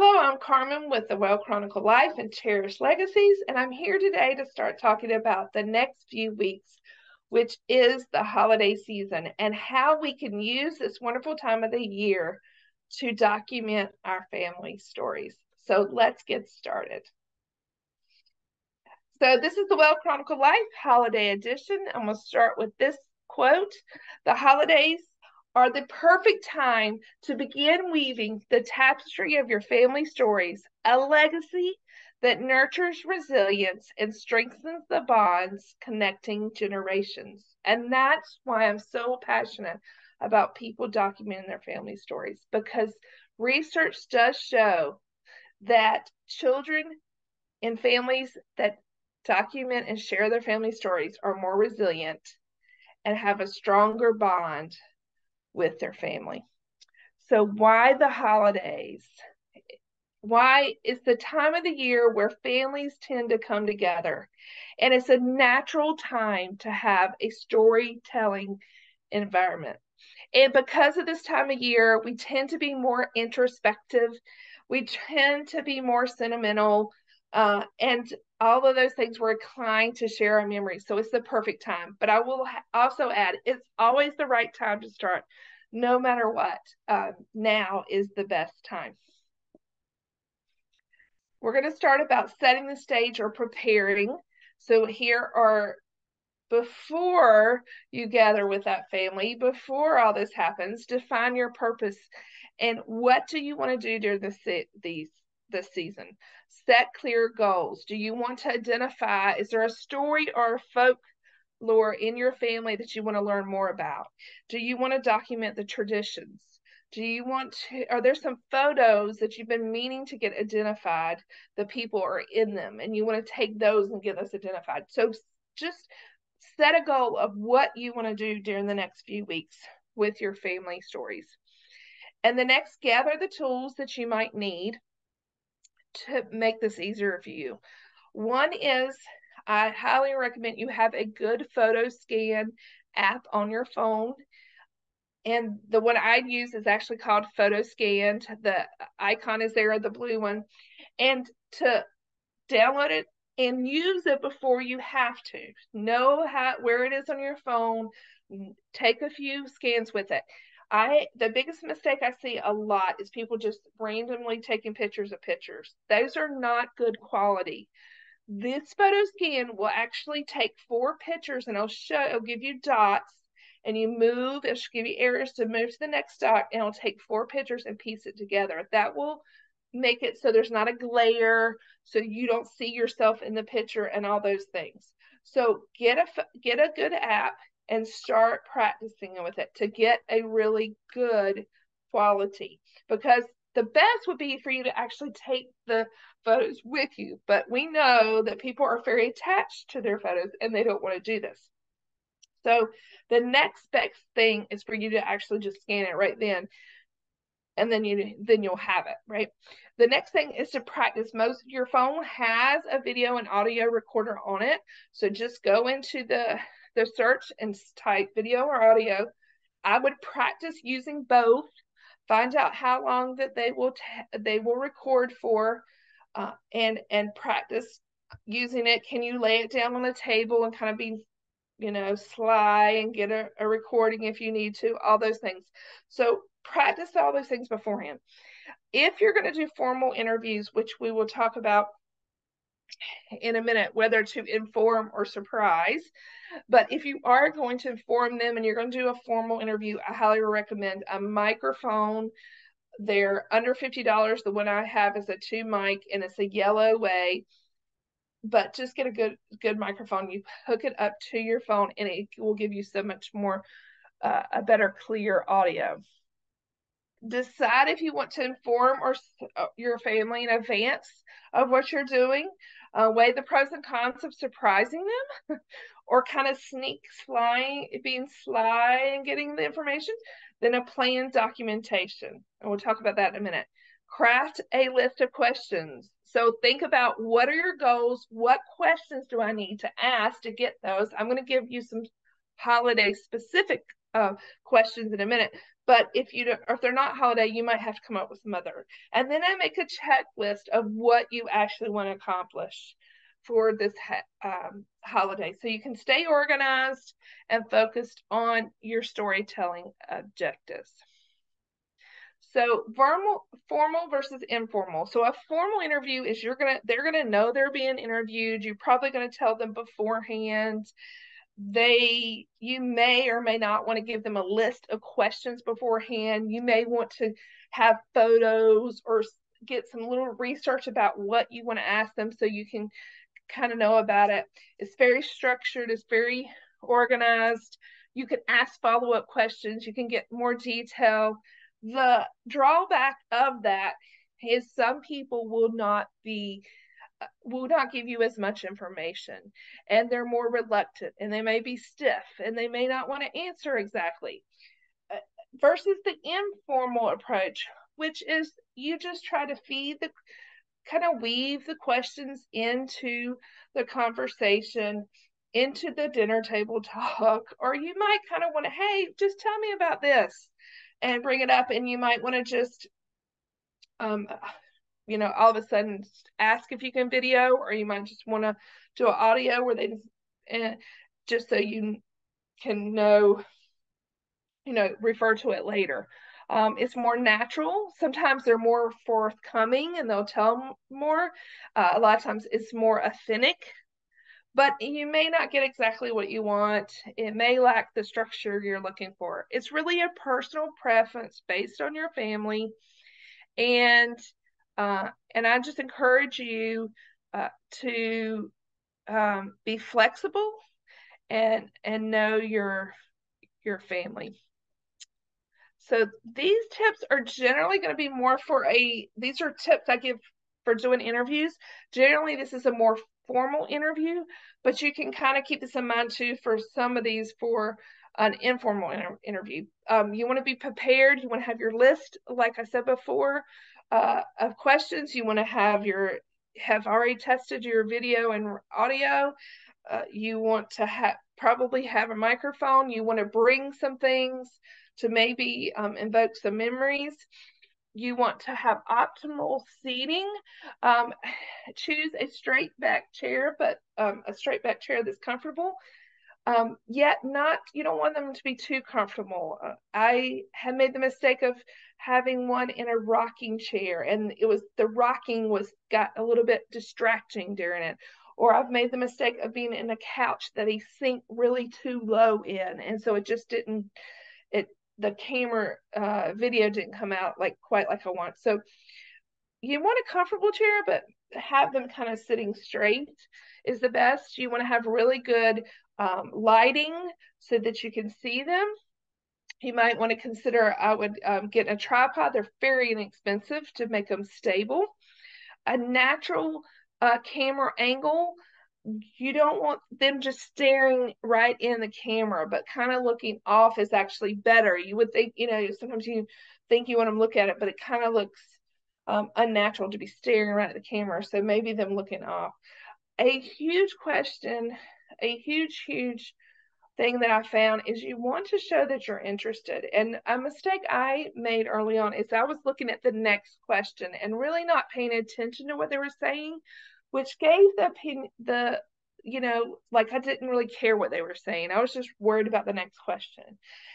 Hello, I'm Carmen with the Well Chronicled Life and Cherished Legacies, and I'm here today to start talking about the next few weeks, which is the holiday season, and how we can use this wonderful time of the year to document our family stories. So let's get started. So this is the Well Chronicled Life Holiday Edition. I'm going to start with this quote. The holidays are the perfect time to begin weaving the tapestry of your family stories, a legacy that nurtures resilience and strengthens the bonds connecting generations. And that's why I'm so passionate about people documenting their family stories, because research does show that children in families that document and share their family stories are more resilient and have a stronger bond with their family. So why the holidays? Why is the time of the year where families tend to come together, and it's a natural time to have a storytelling environment. And because of this time of year, we tend to be more introspective, we tend to be more sentimental, and all of those things we're inclined to share our memories. So it's the perfect time. But I will also add, it's always the right time to start, no matter what. Now is the best time. We're going to start about setting the stage or preparing. So here are, before you gather with that family, before all this happens, define your purpose and what do you want to do during this season. Set clear goals. Do you want to identify, is there a story or a folklore in your family that you want to learn more about? Do you want to document the traditions? Do you want to, are there some photos that you've been meaning to get identified? The people are in them and you want to take those and get those identified. So just set a goal of what you want to do during the next few weeks with your family stories. And the next, gather the tools that you might need to make this easier for you. One is, I highly recommend you have a good photo scan app on your phone. And the one I use is actually called Photo Scan. The icon is there, the blue one. And to download it and use it before you have to. Know where it is on your phone. Take a few scans with it. The biggest mistake I see a lot is people just randomly taking pictures of pictures. Those are not good quality. This photo scan will actually take 4 pictures and it'll give you dots, and you move, it'll give you areas to move to the next dot, and it'll take 4 pictures and piece it together. That will make it so there's not a glare, so you don't see yourself in the picture and all those things. So get a good app and start practicing with it to get a really good quality, because the best would be for you to actually take the photos with you, but we know that people are very attached to their photos and they don't want to do this. So the next best thing is for you to actually just scan it right then, and then you'll have it, right? The next thing is to practice. Most of your phone has a video and audio recorder on it, so just go into the search and type video or audio. I would practice using both. Find out how long that they will record for, and practice using it. Can you lay it down on the table and kind of be, sly and get a recording if you need to, all those things. So practice all those things beforehand. If you're going to do formal interviews, which we will talk about in a minute, whether to inform or surprise, but if you are going to inform them and you're going to do a formal interview, I highly recommend a microphone. They're under $50. The one I have is a 2 mic and it's a yellow way. But just get a good microphone. You hook it up to your phone and it will give you so much more, a better clear audio. Decide if you want to inform your family in advance of what you're doing. Weigh the pros and cons of surprising them or kind of being sly and getting the information. Then a planned documentation. And we'll talk about that in a minute. Craft a list of questions. So think about, what are your goals? What questions do I need to ask to get those? I'm going to give you some holiday specific questions in a minute, But if you don't, or if they're not holiday, you might have to come up with some other. And then I make a checklist of what you actually want to accomplish for this holiday, so you can stay organized and focused on your storytelling objectives. So formal versus informal. So a formal interview is they're gonna know they're being interviewed. You're probably gonna tell them beforehand. You may or may not want to give them a list of questions beforehand. You may want to have photos or get some little research about what you want to ask them so you can kind of know about it. It's very structured, it's very organized. You can ask follow-up questions, you can get more detail. The drawback of that is some people will not give you as much information, and they're more reluctant, and they may be stiff, and they may not want to answer exactly. Versus the informal approach, which is you just try to kind of weave the questions into the conversation, into the dinner table talk, or you might kind of want to, hey, just tell me about this, and bring it up, and you might want to just all of a sudden ask if you can video, or you might just want to do an audio where just so you can refer to it later. It's more natural. Sometimes they're more forthcoming and they'll tell more. A lot of times it's more authentic, but you may not get exactly what you want. It may lack the structure you're looking for. It's really a personal preference based on your family. And I just encourage you to be flexible and know your family. So these tips are generally going to be more these are tips I give for doing interviews. Generally, this is a more formal interview, but you can kind of keep this in mind too for some of these for an informal interview. You want to be prepared. You want to have your list, like I said before, of questions. You want to have already tested your video and audio. You want to probably have a microphone. You want to bring some things to maybe invoke some memories. You want to have optimal seating. Choose a straight back chair, but a straight back chair that's comfortable. Yet you don't want them to be too comfortable. I had made the mistake of having one in a rocking chair, and the rocking got a little bit distracting during it. Or I've made the mistake of being in a couch that I sink really too low in, and so it just didn't. The camera video didn't come out quite like I want. So you want a comfortable chair, but have them kind of sitting straight is the best. You want to have really good lighting so that you can see them. You might want to consider, I would get a tripod. They're very inexpensive to make them stable. A natural camera angle. You don't want them just staring right in the camera, but kind of looking off is actually better. You would think, sometimes you think you want them to look at it, but it kind of looks unnatural to be staring right at the camera. So maybe them looking off. A huge question, a huge thing that I found is you want to show that you're interested. And a mistake I made early on is I was looking at the next question and really not paying attention to what they were saying, which gave the opinion, I didn't really care what they were saying. I was just worried about the next question.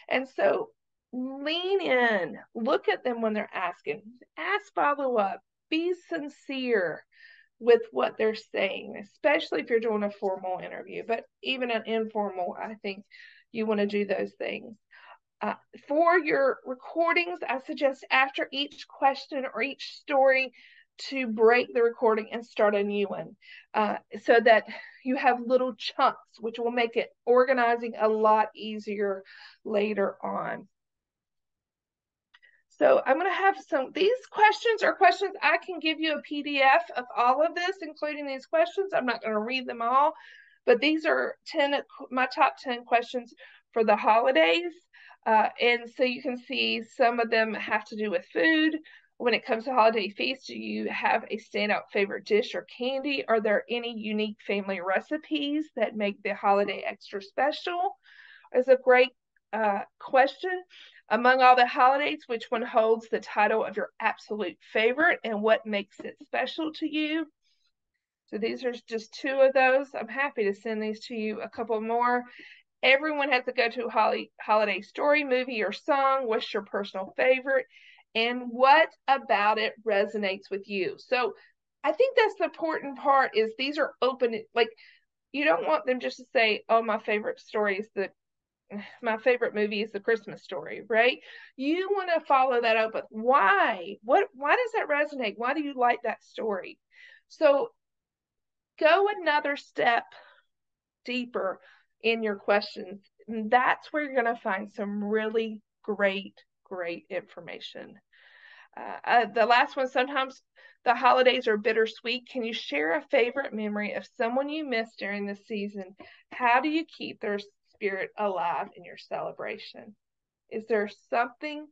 And so lean in, look at them when they're asking, ask follow up, be sincere with what they're saying, especially if you're doing a formal interview, but even an informal, I think you want to do those things. For your recordings, I suggest after each question or each story to break the recording and start a new one so that you have little chunks, which will make it organizing a lot easier later on. So I'm going to have these questions are questions. I can give you a PDF of all of this, including these questions. I'm not going to read them all, but these are my top 10 questions for the holidays. And so you can see some of them have to do with food. When it comes to holiday feasts, do you have a standout favorite dish or candy? Are there any unique family recipes that make the holiday extra special? It's a great question. Among all the holidays, which one holds the title of your absolute favorite and what makes it special to you? So these are just 2 of those. I'm happy to send these to you. A couple more. Everyone has to go to a holiday story, movie, or song. What's your personal favorite? And what about it resonates with you? So I think that's the important part is these are open. Like, you don't want them just to say, oh, my favorite story is my favorite movie is The Christmas Story, right? You want to follow that up with why? Why does that resonate? Why do you like that story? So go another step deeper in your questions. And that's where you're going to find some really great information. The last one, sometimes the holidays are bittersweet. Can you share a favorite memory of someone you missed during the season? How do you keep their spirit alive in your celebration? Is there something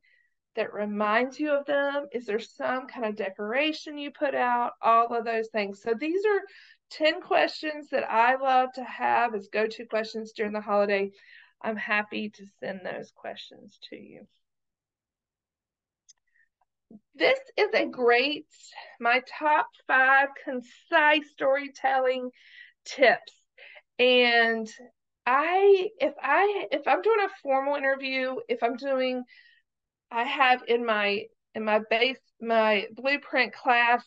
that reminds you of them? Is there some kind of decoration you put out? All of those things. So these are 10 questions that I love to have as go-to questions during the holiday. I'm happy to send those questions to you. This is my top 5 concise storytelling tips. And if I'm doing a formal interview, I have in my blueprint class,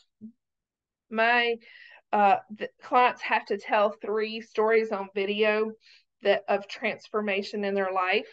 the clients have to tell 3 stories on video of transformation in their life.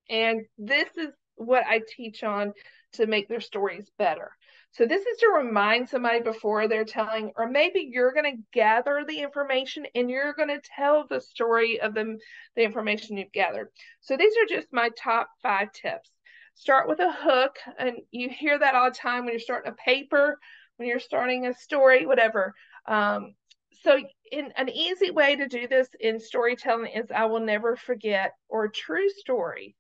And this is what I teach on to make their stories better. So this is to remind somebody before they're telling, or maybe you're going to gather the information and you're going to tell the story of the information you've gathered. So these are just my top 5 tips. Start with a hook, and you hear that all the time when you're starting a paper, when you're starting a story, whatever. So an easy way to do this in storytelling is I will never forget, or true story,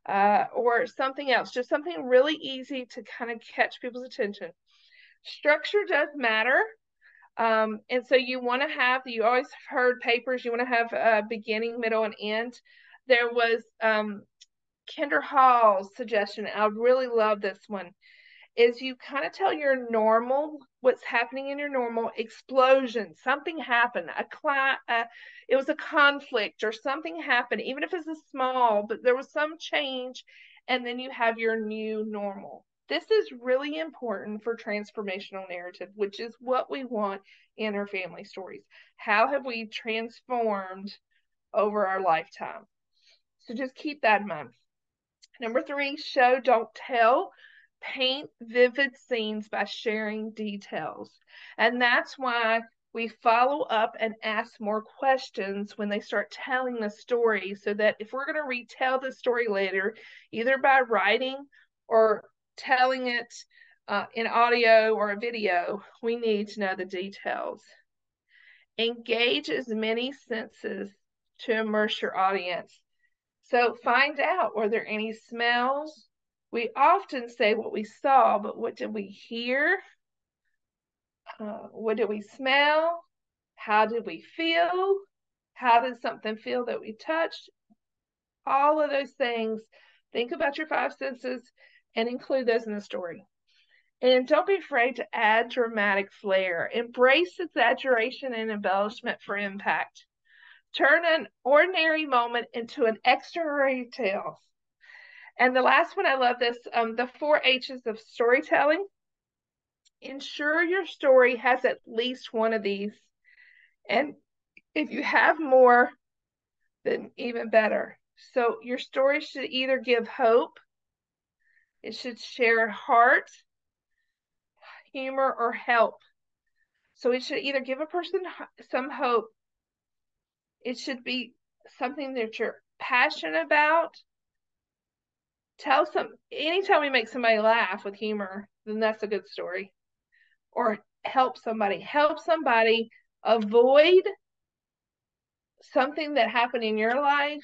or something else, just something really easy to kind of catch people's attention. Structure does matter. And so you want to have, you always heard papers, you want to have a beginning, middle, and end. There was Kinder Hall's suggestion, I really love this one, is you kind of tell your normal, what's happening in your normal, explosion, something happened, it was a conflict or something happened, even if it's a small, but there was some change, and then you have your new normal. This is really important for transformational narrative, which is what we want in our family stories. How have we transformed over our lifetime? So just keep that in mind. Number 3, show, don't tell. Paint vivid scenes by sharing details. And that's why we follow up and ask more questions when they start telling the story, so that if we're going to retell the story later, either by writing or telling it in audio or a video, we need to know the details. Engage as many senses to immerse your audience. So find out, were there any smells? We often say what we saw, but what did we hear? What did we smell? How did we feel? How did something feel that we touched? All of those things. Think about your 5 senses and include those in the story. And don't be afraid to add dramatic flair. Embrace exaggeration and embellishment for impact. Turn an ordinary moment into an extraordinary tale. And the last one, I love this, the 4 H's of storytelling. Ensure your story has at least one of these. And if you have more, then even better. So your story should either give hope, it should share heart, humor, or help. So it should either give a person some hope, it should be something that you're passionate about. Anytime we make somebody laugh with humor, then that's a good story. Or help somebody avoid something that happened in your life,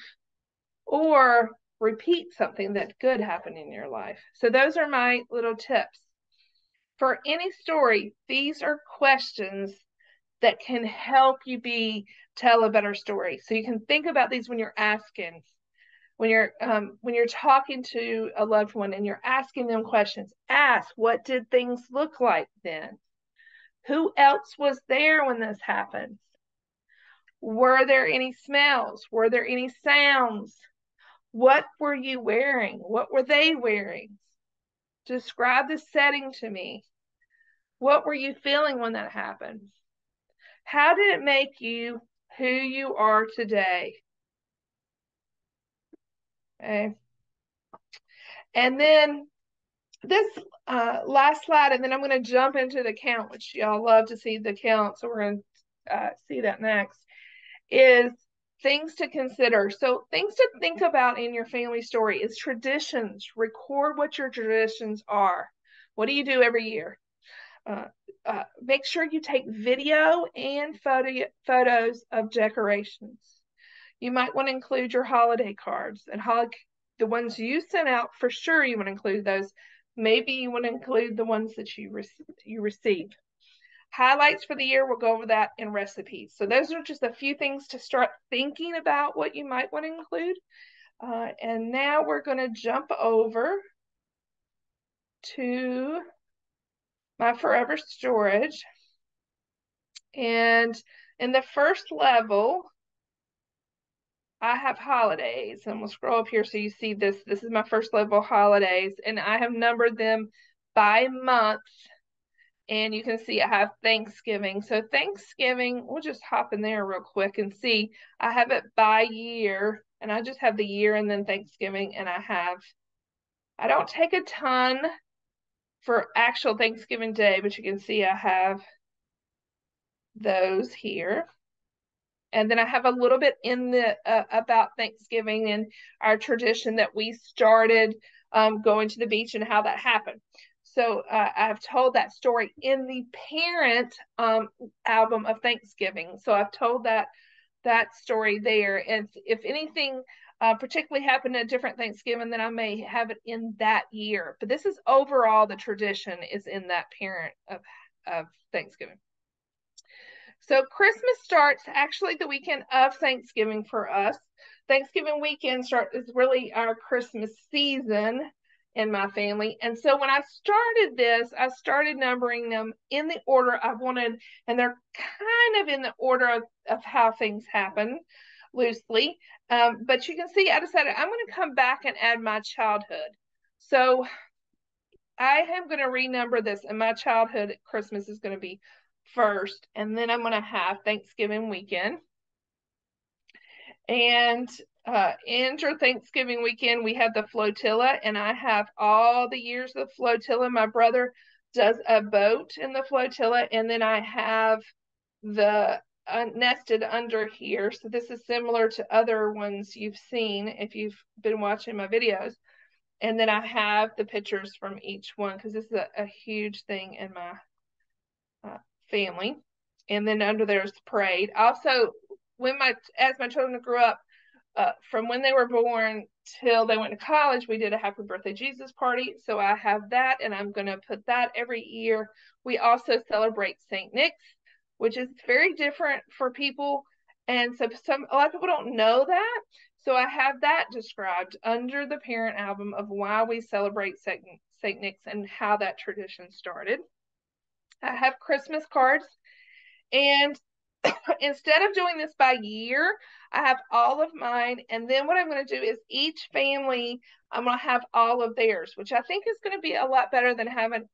or repeat something that could happen in your life. So those are my little tips. For any story, these are questions that can help you tell a better story. So you can think about these when you're asking when you're talking to a loved one and you're asking them questions, ask, what did things look like then? Who else was there when this happened? Were there any smells? Were there any sounds? What were you wearing? What were they wearing? Describe the setting to me. What were you feeling when that happened? How did it make you who you are today? Okay. And then this last slide, and then I'm going to jump into the count, which y'all love to see the count, so we're going to see that next, is things to consider. So things to think about in your family story is traditions. Record what your traditions are. What do you do every year? Make sure you take video and photos of decorations. You might want to include your holiday cards and the ones you sent out, for sure you want to include those. Maybe you want to include the ones that you received. Highlights for the year, we'll go over that in recipes. So those are just a few things to start thinking about what you might want to include. And now we're going to jump over to my forever storage. And in the first level, I have holidays, and we'll scroll up here so you see this. This is my first level holidays, and I have numbered them by month. And you can see I have Thanksgiving. So Thanksgiving, we'll just hop in there real quick and see. I have it by year, and I just have the year and then Thanksgiving, and I don't take a ton for actual Thanksgiving Day, but you can see I have those here. And then I have a little bit in the about Thanksgiving and our tradition that we started going to the beach and how that happened. So I've told that story in the parent album of Thanksgiving. So I've told that story there. And if anything particularly happened at a different Thanksgiving, then I may have it in that year. But this is overall the tradition is in that parent of Thanksgiving. So Christmas starts actually the weekend of Thanksgiving for us. Thanksgiving weekend is really our Christmas season in my family. And so when I started this, I started numbering them in the order I wanted, and they're kind of in the order of how things happen loosely. But you can see I decided I'm going to come back and add my childhood. So I am going to renumber this, and my childhood Christmas is going to be first, and then I'm going to have Thanksgiving weekend. And enter Thanksgiving weekend, we have the flotilla, and I have all the years of flotilla. My brother does a boat in the flotilla, and then I have the nested under here. So this is similar to other ones you've seen if you've been watching my videos. And then I have the pictures from each one because this is a huge thing in my family. And then under there's parade. Also, as my children grew up, from when they were born till they went to college, we did a happy birthday Jesus party. So I have that, and I'm going to put that every year. We also celebrate St. Nick's, which is very different for people. And so a lot of people don't know that. So I have that described under the parent album of why we celebrate St. Nick's and how that tradition started. I have Christmas cards, and instead of doing this by year, I have all of mine, and then what I'm going to do is each family, I'm going to have all of theirs, which I think is going to be a lot better than having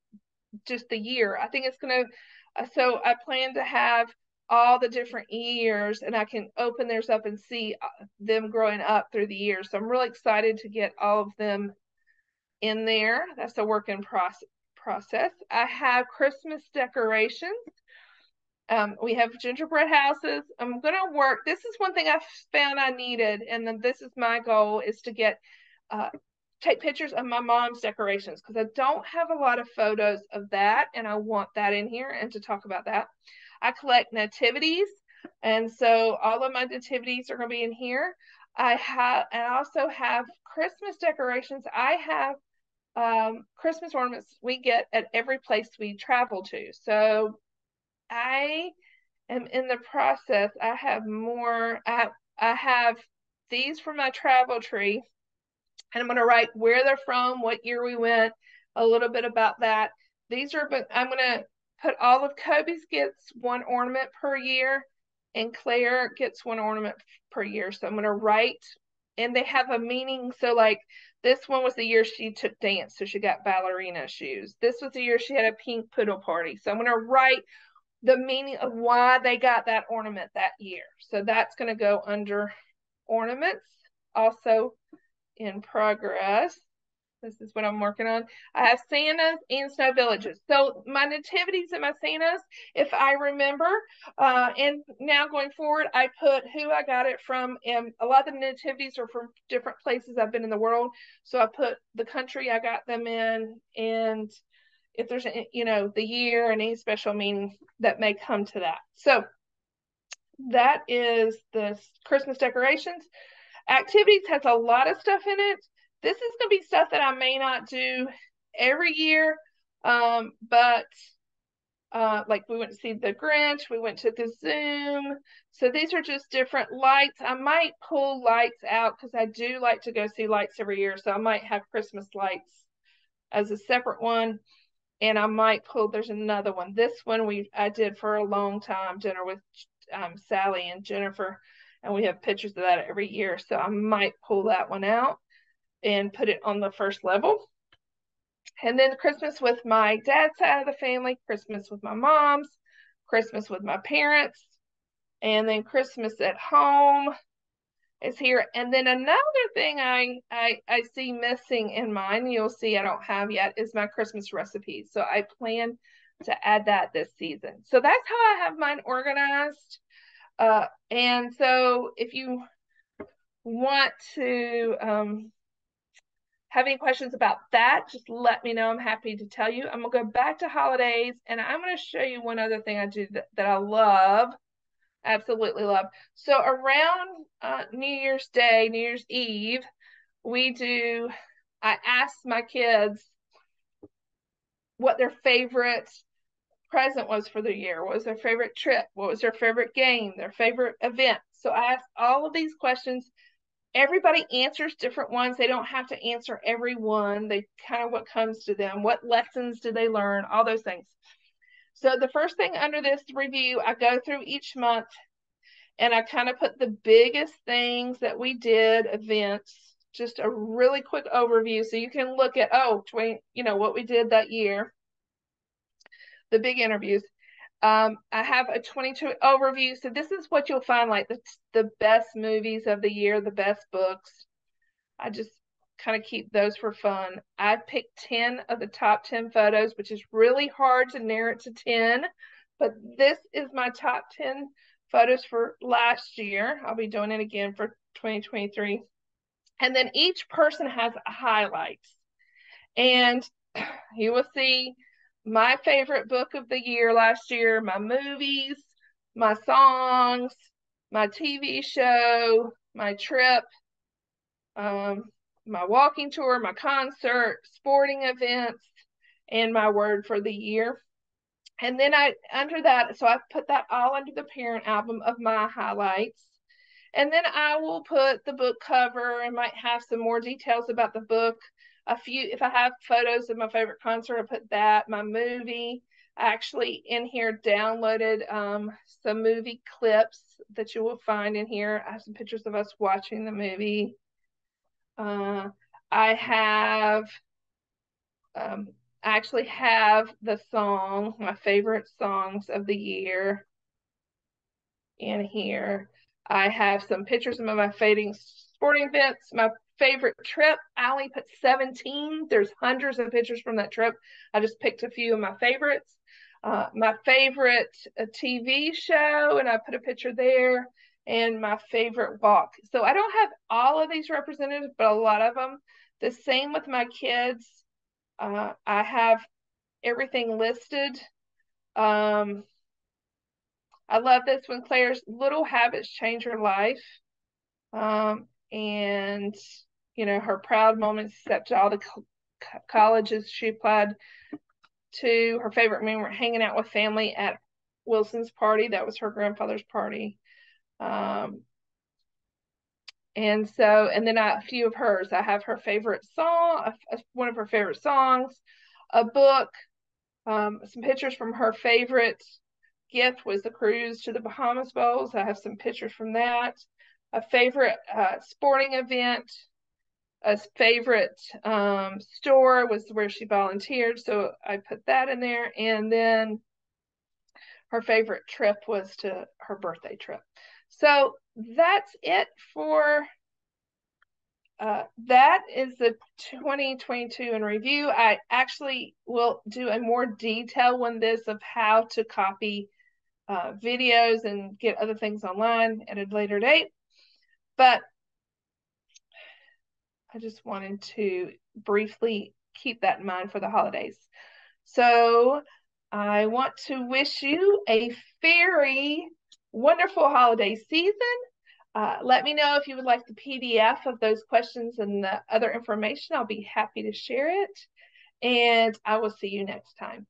just the year. I think it's going to, so I plan to have all the different years, and I can open theirs up and see them growing up through the years. So I'm really excited to get all of them in there. That's a work in process. I have Christmas decorations. We have gingerbread houses. I'm going to work. This is one thing I found I needed, and then this is my goal, is to take pictures of my mom's decorations, because I don't have a lot of photos of that, and I want that in here and to talk about that. I collect nativities, and so all of my nativities are going to be in here. I also have Christmas decorations. I have Christmas ornaments we get at every place we travel to. So I am in the process. I have more. I have these for my travel tree. And I'm going to write where they're from, what year we went, a little bit about that. I'm going to put all of Kobe's gets one ornament per year, and Claire gets one ornament per year. So I'm going to write, and they have a meaning. So like this one was the year she took dance, so she got ballerina shoes. This was the year she had a pink poodle party. So I'm going to write the meaning of why they got that ornament that year. So that's going to go under ornaments. Also in progress. This is what I'm working on. I have Santas and snow villages. So my nativities and my Santas, if I remember, and now going forward, I put who I got it from, and a lot of the nativities are from different places I've been in the world. So I put the country I got them in, and if there's, the year and any special meaning that may come to that. So that is the Christmas decorations. Activities has a lot of stuff in it. This is going to be stuff that I may not do every year, but like we went to see the Grinch, we went to the Zoom. So these are just different lights. I might pull lights out because I do like to go see lights every year. So I might have Christmas lights as a separate one. And I might pull, there's another one. This one I did for a long time, dinner with Sally and Jennifer. And we have pictures of that every year. So I might pull that one out and put it on the first level. And then Christmas with my dad's side of the family, Christmas with my mom's, Christmas with my parents, and then Christmas at home is here. And then another thing I see missing in mine, you'll see I don't have yet, is my Christmas recipes. So I plan to add that this season. So that's how I have mine organized. And so if you want to have any questions about that, just let me know. I'm happy to tell you. I'm going to go back to holidays, and I'm going to show you one other thing I do that I love, absolutely love. So around New Year's Day, New Year's Eve, I ask my kids what their favorite present was for the year. What was their favorite trip? What was their favorite game? Their favorite event? So I ask all of these questions. Everybody answers different ones. They don't have to answer every one. They kind of what comes to them. What lessons did they learn? All those things. So the first thing under this review, I go through each month and I kind of put the biggest things that we did, events, just a really quick overview. So you can look at, what we did that year, the big interviews. I have a 22 overview. So this is what you'll find, like the best movies of the year, the best books. I just kind of keep those for fun. I picked 10 of the top 10 photos, which is really hard to narrow it to 10, but this is my top 10 photos for last year. I'll be doing it again for 2023. And then each person has highlights. And you will see my favorite book of the year last year, my movies, my songs, my TV show, my trip, my walking tour, my concert, sporting events, and my word for the year. And then I put that all under the parent album of my highlights. And then I will put the book cover and might have some more details about the book. If I have photos of my favorite concert, I put that. My movie, I actually in here downloaded some movie clips that you will find in here. I have some pictures of us watching the movie. I actually have the song, my favorite songs of the year in here. I have some pictures of my favorite sporting events, my favorite trip. I only put 17. There's hundreds of pictures from that trip. I just picked a few of my favorites. My favorite TV show, and I put a picture there, and my favorite walk. So I don't have all of these represented, but a lot of them. The same with my kids. I have everything listed. I love this one. Claire's little habits change her life. And, her proud moments, except all the colleges she applied to. Her favorite memory, hanging out with family at Wilson's party. That was her grandfather's party. And so, and then a few of hers. I have her favorite song, one of her favorite songs, a book, some pictures from her favorite gift was the cruise to the Bahamas Bowls. I have some pictures from that. A favorite sporting event, a favorite store was where she volunteered, so I put that in there. And then her favorite trip was to her birthday trip. So that's it for that is the 2022 in review. I actually will do a more detailed one this of how to copy videos and get other things online at a later date. But I just wanted to briefly keep that in mind for the holidays. So I want to wish you a very wonderful holiday season. Let me know if you would like the PDF of those questions and the other information. I'll be happy to share it. And I will see you next time.